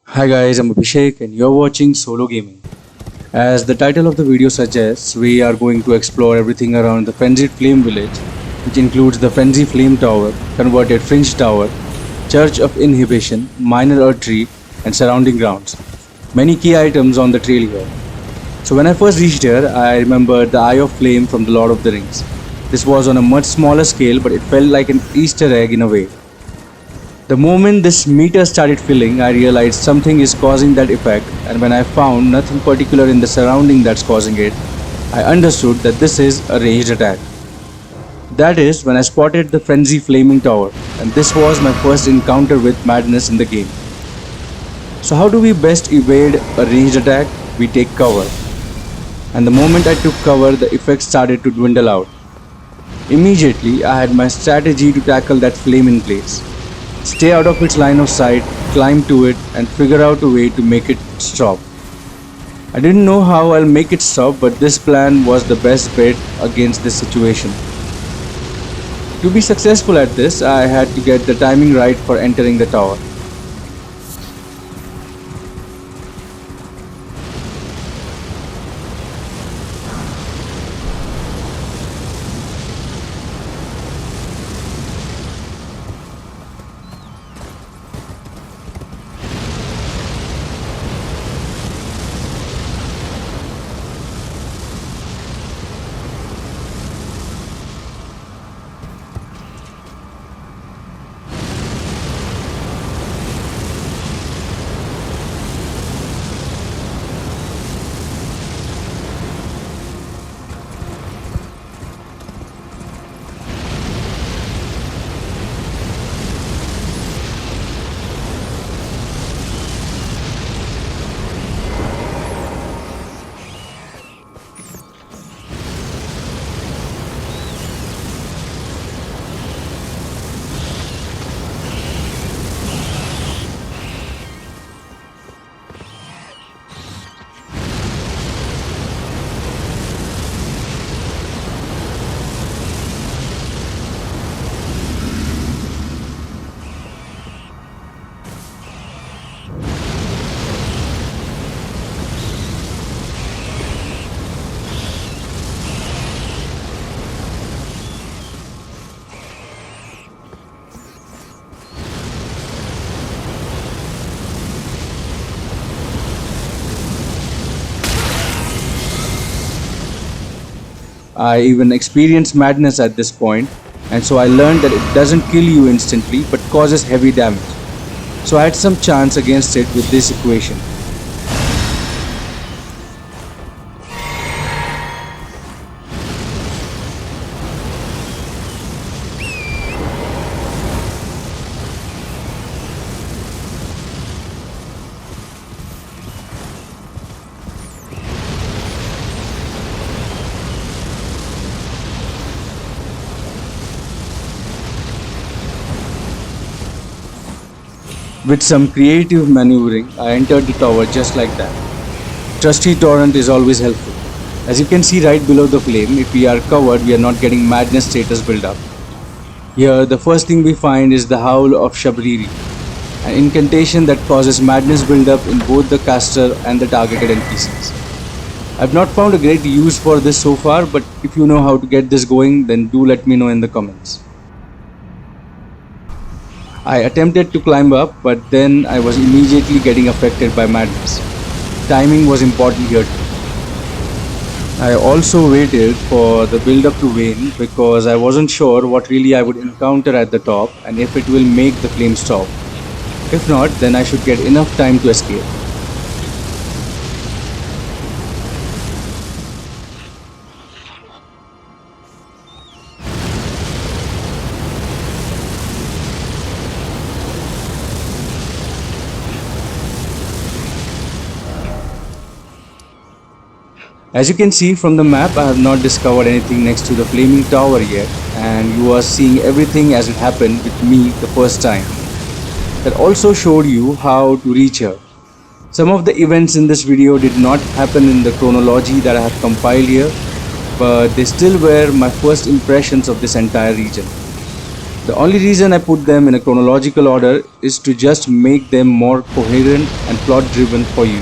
Hi guys, I'm Abhishek and you're watching Solo Gaming. As the title of the video suggests, we are going to explore everything around the Frenzied Flame Village, which includes the Frenzy Flame Tower, converted Fringe Tower, Church of Inhibition, Minor Earth Tree, and surrounding grounds. Many key items on the trail here. So when I first reached here, I remembered the Eye of Flame from the Lord of the Rings. This was on a much smaller scale, but it felt like an Easter egg in a way. The moment this meter started filling, I realized something is causing that effect, and when I found nothing particular in the surrounding that's causing it, I understood that this is a ranged attack. That is when I spotted the Frenzy Flaming Tower, and this was my first encounter with madness in the game. So how do we best evade a ranged attack? We take cover. And the moment I took cover, the effect started to dwindle out. Immediately, I had my strategy to tackle that flame in place. Stay out of its line of sight, climb to it, and figure out a way to make it stop. I didn't know how I'll make it stop, but this plan was the best bet against this situation. To be successful at this, I had to get the timing right for entering the tower. I even experienced madness at this point, and so I learned that it doesn't kill you instantly but causes heavy damage. So I had some chance against it with this equation. With some creative maneuvering, I entered the tower just like that. Trusty torrent is always helpful. As you can see right below the flame, if we are covered, we are not getting madness status build up. Here, the first thing we find is the Howl of Shabriri, an incantation that causes madness build up in both the caster and the targeted NPCs. I've not found a great use for this so far, but if you know how to get this going, then do let me know in the comments. I attempted to climb up, but then I was immediately getting affected by madness. Timing was important here too. I also waited for the build up to wane because I wasn't sure what really I would encounter at the top and if it will make the flame stop. If not, then I should get enough time to escape. As you can see from the map, I have not discovered anything next to the flaming tower yet, and you are seeing everything as it happened with me the first time. That also showed you how to reach here. Some of the events in this video did not happen in the chronology that I have compiled here, but they still were my first impressions of this entire region. The only reason I put them in a chronological order is to just make them more coherent and plot driven for you.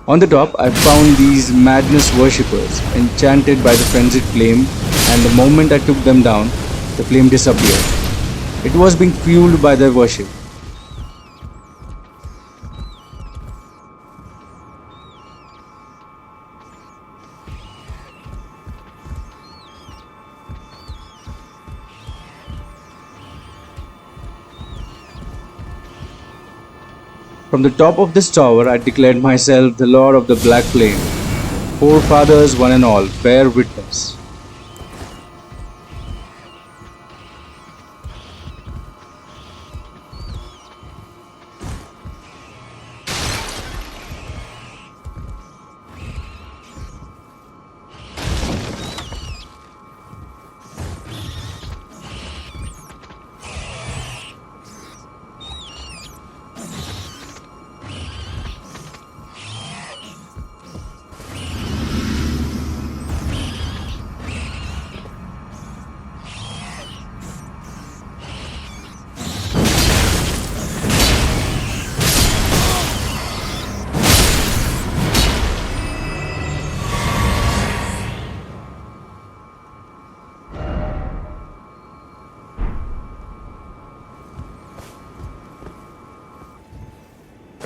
On the top, I found these madness worshippers, enchanted by the frenzied flame, and the moment I took them down, the flame disappeared. It was being fueled by their worship. From the top of this tower, I declared myself the Lord of the Black Flame. Forefathers, one and all, bear witness.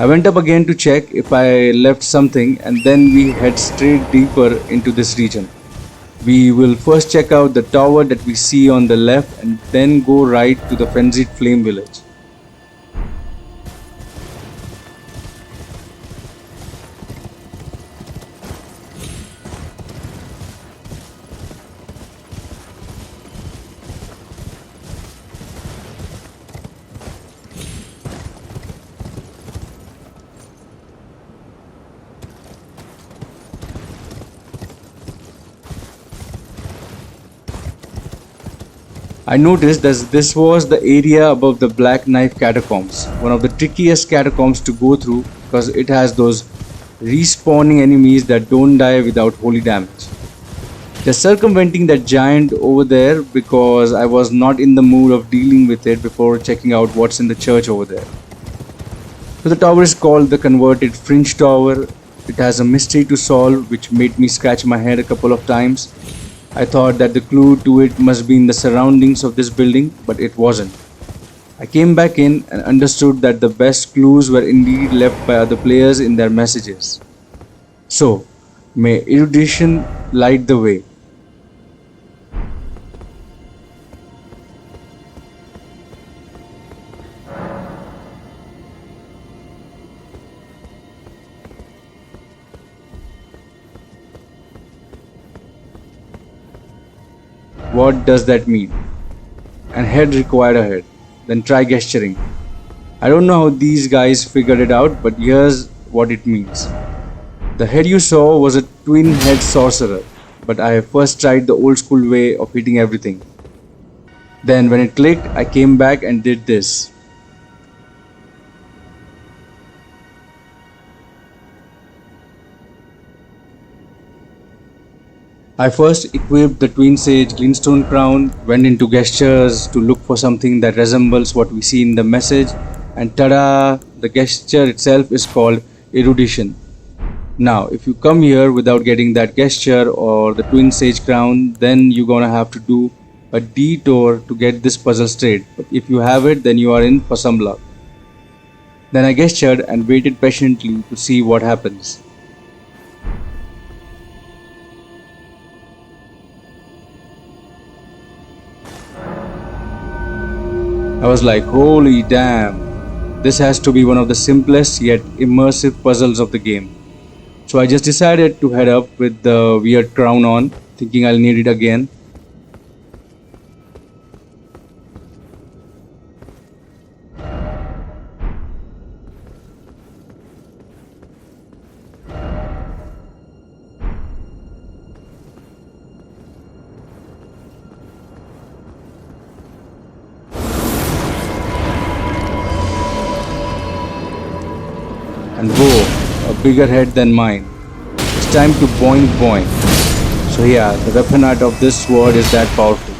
I went up again to check if I left something, and then we head straight deeper into this region. We will first check out the tower that we see on the left and then go right to the Frenzied Flame village. I noticed that this was the area above the Black Knife catacombs, one of the trickiest catacombs to go through because it has those respawning enemies that don't die without holy damage. Just circumventing that giant over there because I was not in the mood of dealing with it before checking out what's in the church over there. So the tower is called the converted Fringe Tower. It has a mystery to solve which made me scratch my head a couple of times. I thought that the clue to it must be in the surroundings of this building, but it wasn't. I came back in and understood that the best clues were indeed left by other players in their messages. So, may erudition light the way. What does that mean? An head required a head. Then try gesturing. I don't know how these guys figured it out, but here's what it means. The head you saw was a twin head sorcerer, but I first tried the old school way of hitting everything. Then when it clicked, I came back and did this. I first equipped the Twin Sage Glintstone Crown, went into gestures to look for something that resembles what we see in the message, and tada! The gesture itself is called erudition. Now, if you come here without getting that gesture or the Twin Sage Crown, then you're gonna have to do a detour to get this puzzle straight. But if you have it, then you are in for some luck. Then I gestured and waited patiently to see what happens. I was like, holy damn, this has to be one of the simplest yet immersive puzzles of the game. So I just decided to head up with the weird crown on, thinking I'll need it again. And whoa, a bigger head than mine. It's time to boing boing. So yeah, the weapon art of this sword is that powerful.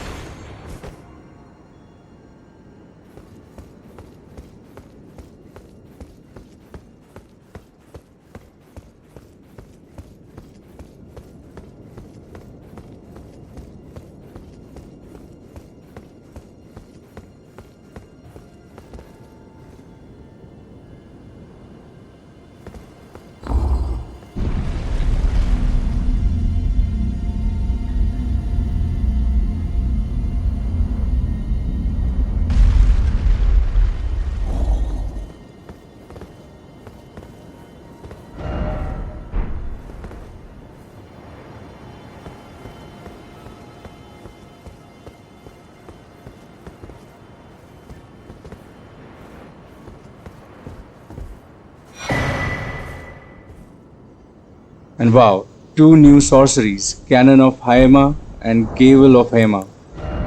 And wow, two new sorceries, Cannon of Haema and Gavel of Haema,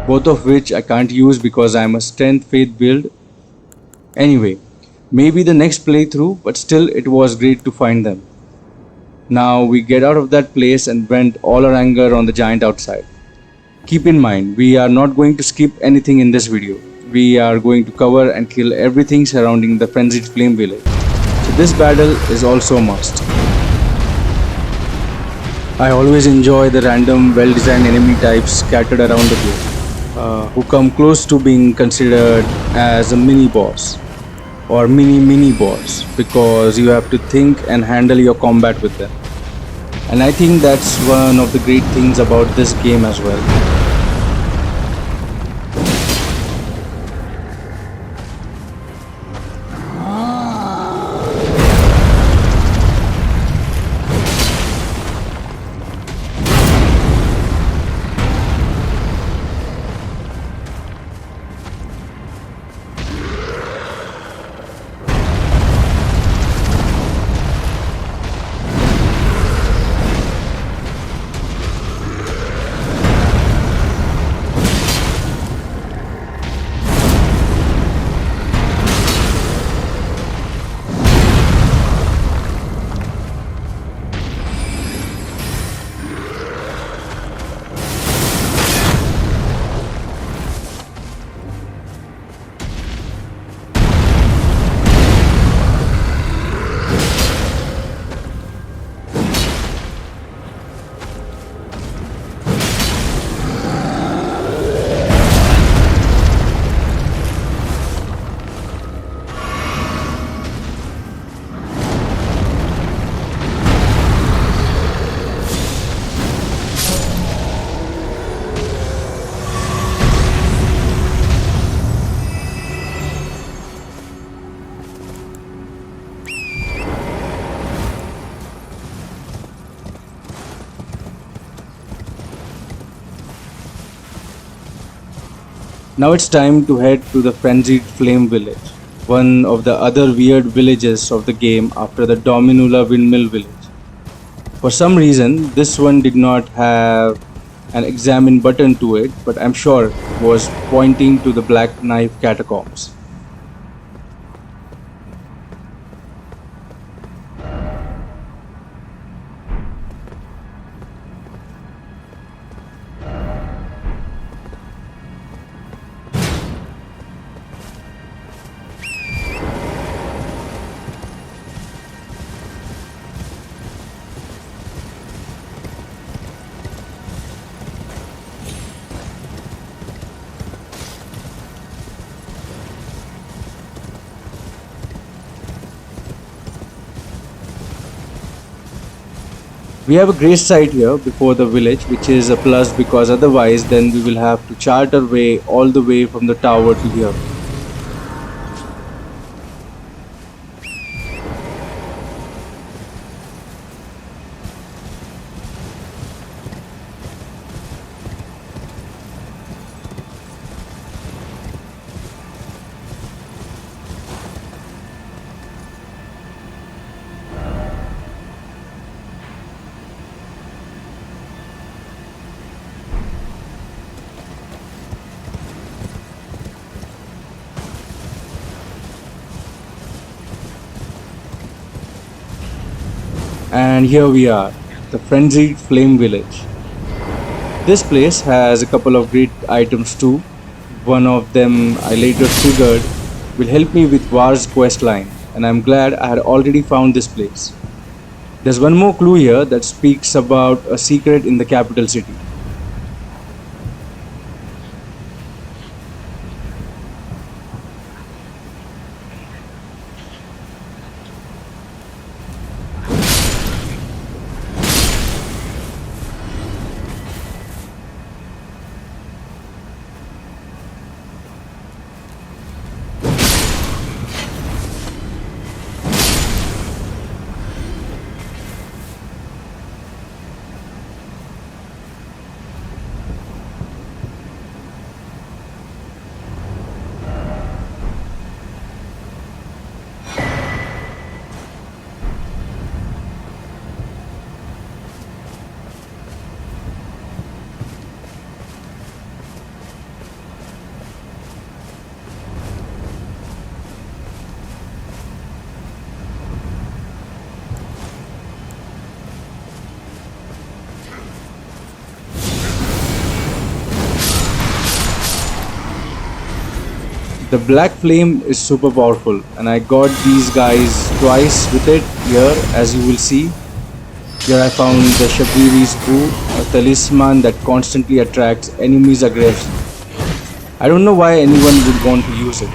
both of which I can't use because I'm a strength faith build. Anyway, maybe the next playthrough, but still it was great to find them. Now we get out of that place and vent all our anger on the giant outside. Keep in mind, we are not going to skip anything in this video. We are going to cover and kill everything surrounding the Frenzied Flame Village. So this battle is also a must. I always enjoy the random well-designed enemy types scattered around the game, who come close to being considered as a mini boss or mini boss because you have to think and handle your combat with them. And I think that's one of the great things about this game as well. Now it's time to head to the Frenzied Flame Village, one of the other weird villages of the game after the Dominula Windmill Village. For some reason, this one did not have an examine button to it, but I'm sure it was pointing to the Black Knife Catacombs. We have a great site here before the village, which is a plus because otherwise then we will have to chart our way all the way from the tower to here. And here we are, the Frenzied Flame Village. This place has a couple of great items too. One of them I later figured will help me with War's quest line, and I'm glad I had already found this place. There's one more clue here that speaks about a secret in the capital city. The black flame is super powerful, and I got these guys twice with it here, as you will see. Here I found the Shabiri's Boo, a talisman that constantly attracts enemies' aggression. I don't know why anyone would want to use it.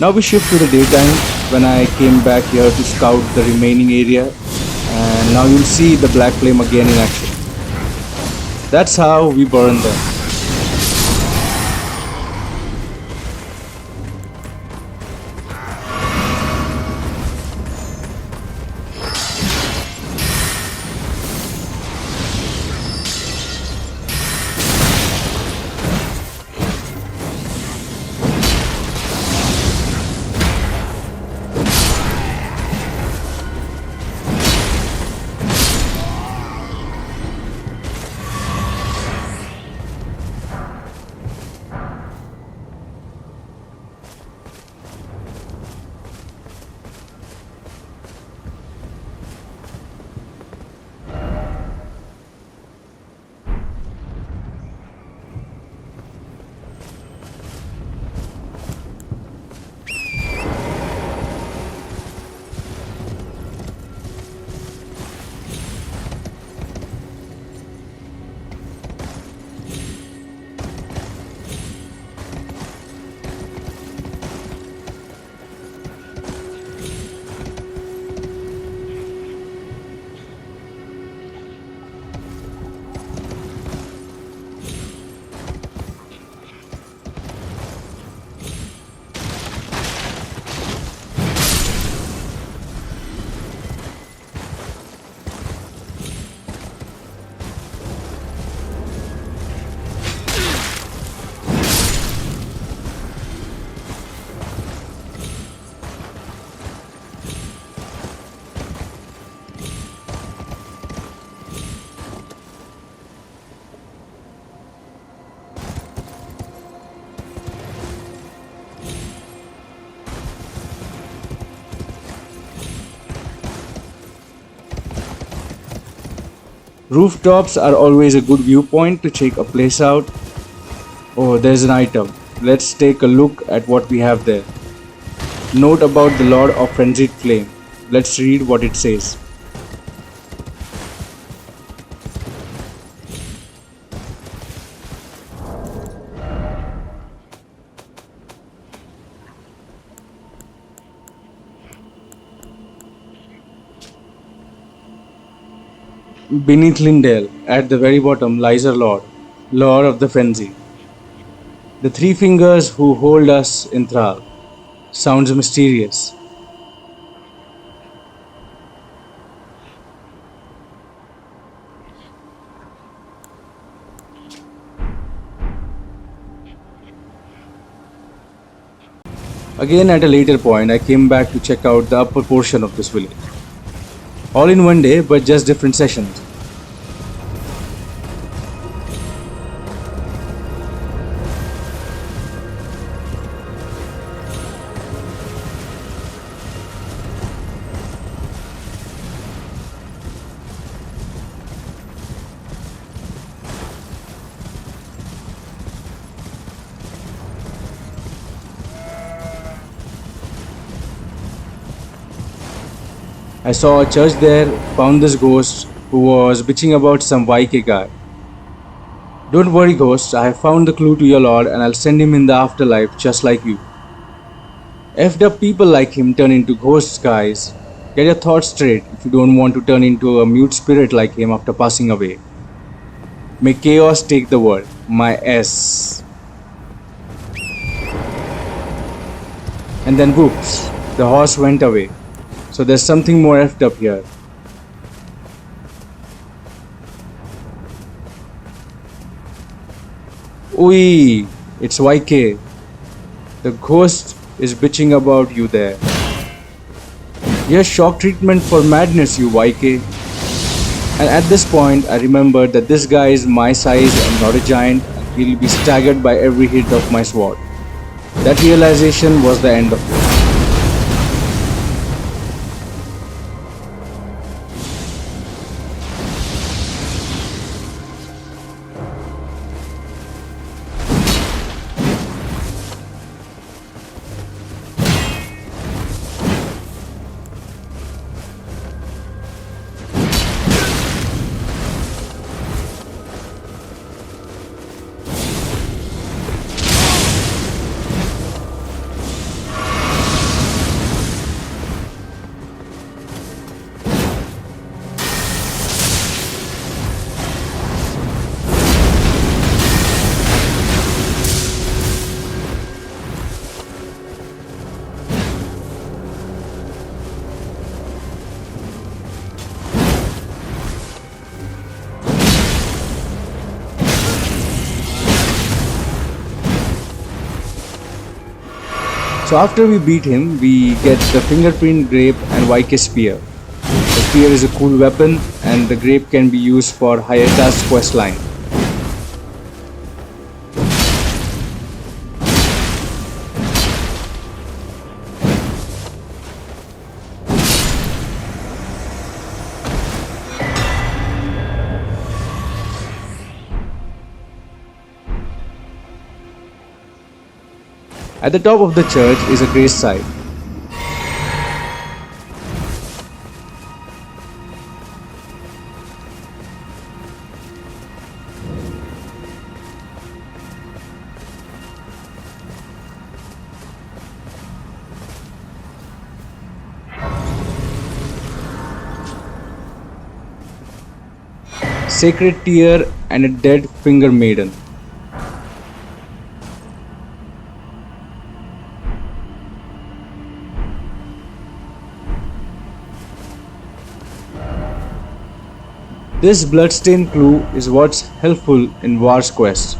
Now we shift to the daytime when I came back here to scout the remaining area, and now you'll see the black flame again in action. That's how we burn them. Rooftops are always a good viewpoint to check a place out. Oh, there's an item. Let's take a look at what we have there. Note about the Lord of Frenzied Flame. Let's read what it says. Beneath Lindale, at the very bottom, lies our Lord, Lord of the Frenzy. The three fingers who hold us in thrall. Sounds mysterious. Again, at a later point, I came back to check out the upper portion of this village. All in one day, but just different sessions. I saw a church there, found this ghost who was bitching about some YK guy. Don't worry, ghost, I have found the clue to your lord and I'll send him in the afterlife just like you. Effed up people like him turn into ghosts, guys. Get your thoughts straight if you don't want to turn into a mute spirit like him after passing away. May chaos take the world. My S. And then whoops, the horse went away. So there's something more effed up here. Oi, it's YK. The ghost is bitching about you there. Here's shock treatment for madness, you YK. And at this point, I remembered that this guy is my size and not a giant, and he'll be staggered by every hit of my sword. That realization was the end of it. So after we beat him, we get the fingerprint grape and YK spear. The spear is a cool weapon and the grape can be used for Hayata's questline. At the top of the church is a grace site. Sacred tear and a dead finger maiden. This bloodstained clue is what's helpful in War's quest.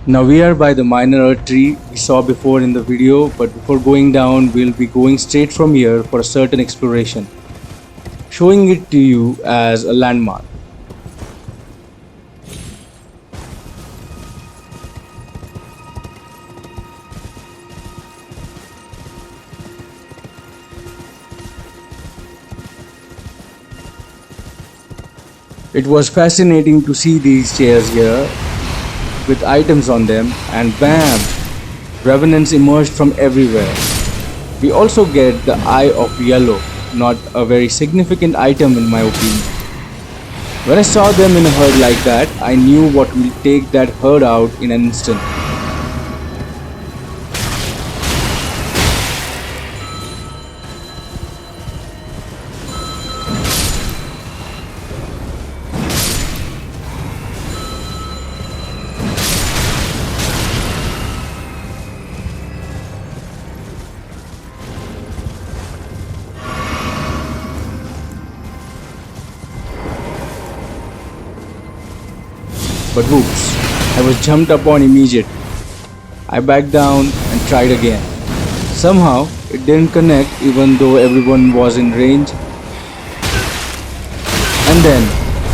Now we are by the minor earth tree we saw before in the video, but before going down we'll be going straight from here for a certain exploration, showing it to you as a landmark. It was fascinating to see these chairs here with items on them, and bam! Revenants emerged from everywhere. We also get the Eye of Yellow, not a very significant item in my opinion. When I saw them in a herd like that, I knew what will take that herd out in an instant. but whoops, I was jumped upon immediately. I backed down and tried again. Somehow, it didn't connect even though everyone was in range. And then,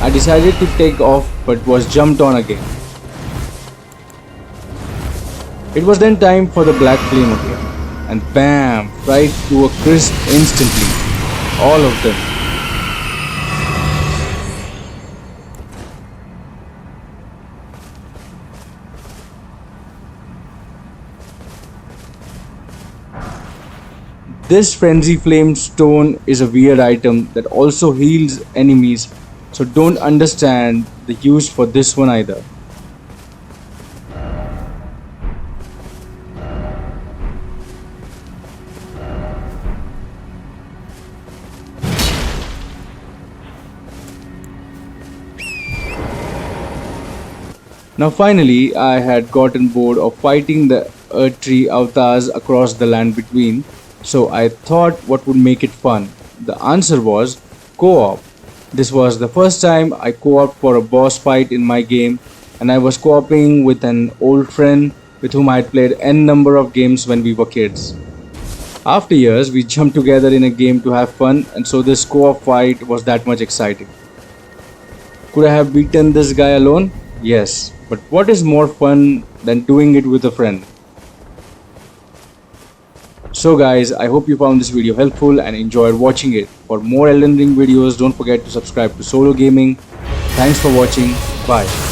I decided to take off but was jumped on again. It was then time for the black flame again. And bam, right to a crisp instantly. All of them. This Frenzy Flame stone is a weird item that also heals enemies, so don't understand the use for this one either. Now finally, I had gotten bored of fighting the Earth Tree avatars across the land between, so I thought what would make it fun. The answer was co-op. This was the first time I co-opted for a boss fight in my game, and I was co-oping with an old friend with whom I had played n number of games when we were kids. After years, we jumped together in a game to have fun, and so this co-op fight was that much exciting. Could I have beaten this guy alone? Yes, but what is more fun than doing it with a friend? So guys, I hope you found this video helpful and enjoyed watching it. For more Elden Ring videos, don't forget to subscribe to Solo Gaming. Thanks for watching. Bye.